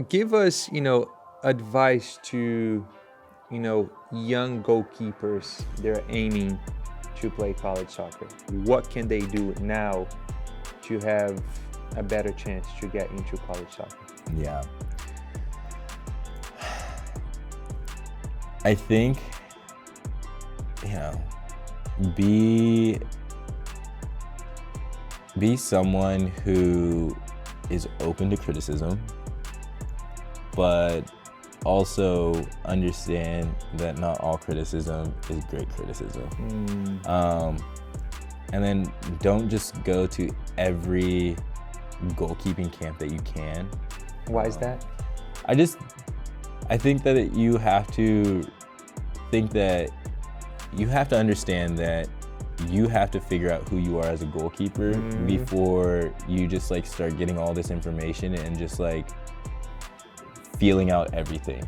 Give us, advice to, young goalkeepers. They're aiming to play college soccer. What can they do now to have a better chance to get into college soccer? Yeah. I think, be someone who is open to criticism, but also understand that not all criticism is great criticism. And then don't just go to every goalkeeping camp that you can. Why is that? I think that you have to understand that you have to figure out who you are as a goalkeeper before you just like start getting all this information and just like feeling out everything.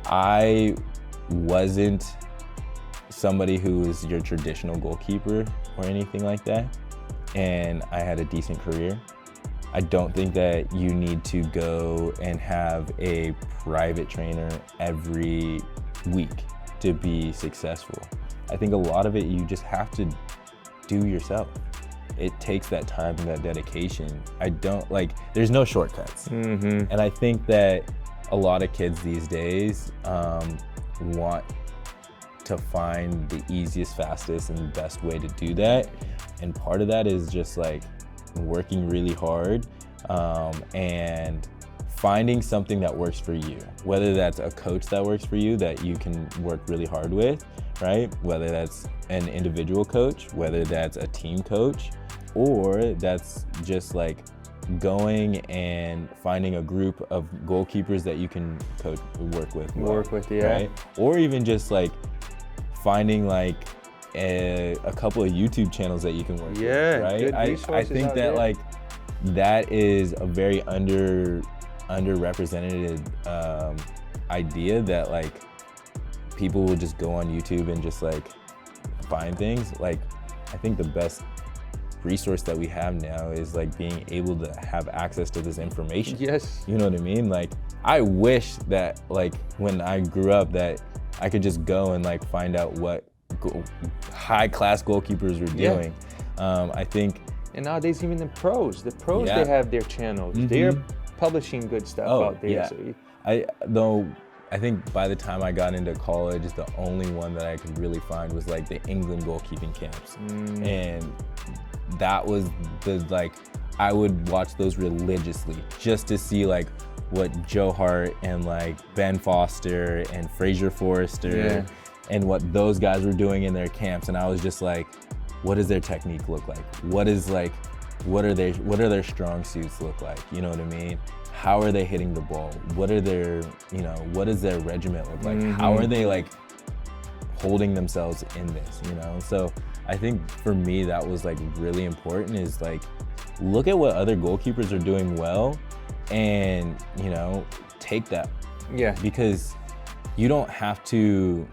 I wasn't somebody who was your traditional goalkeeper or anything like that, and I had a decent career. I don't think that you need to go and have a private trainer every week to be successful. I think a lot of it you just have to do yourself. It takes that time and that dedication. There's no shortcuts. And I think that a lot of kids these days want to find the easiest, fastest, and best way to do that. And part of that is just like working really hard and finding something that works for you, whether that's a coach that works for you that you can work really hard with, right? Whether that's an individual coach, whether that's a team coach, or that's just like going and finding a group of goalkeepers that you can work with. Right? Or even just like finding like a couple of YouTube channels that you can work with, right? Good I think that there. like that is a very underrepresented idea, that like people will just go on YouTube and just like find things. Like I think the best resource that we have now is like being able to have access to this information. Yes. You know what I mean? Like I wish that like when I grew up that I could just go and like find out what high-class goalkeepers were doing. I think. And nowadays, even the pros, they have their channels. They're publishing good stuff out there. Yeah. So I think by the time I got into college, the only one that I could really find was like the England goalkeeping camps. And that was I would watch those religiously just to see like what Joe Hart and like Ben Foster and Fraser Forrester and what those guys were doing in their camps. And I was just like, what does their technique look like? What are their strong suits look like? You know what I mean? How are they hitting the ball? What does their regiment look like? How are they like holding themselves in this, So I think for me, that was like really important, is like, look at what other goalkeepers are doing well and, take that. Yeah. Because you don't have to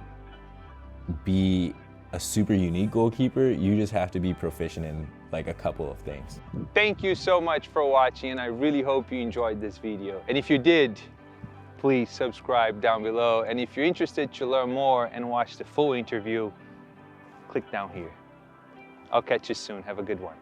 be a super unique goalkeeper. You just have to be proficient in like a couple of things. Thank you so much for watching, and I really hope you enjoyed this video. And if you did, please subscribe down below. And if you're interested to learn more and watch the full interview, click down here. I'll catch you soon. Have a good one.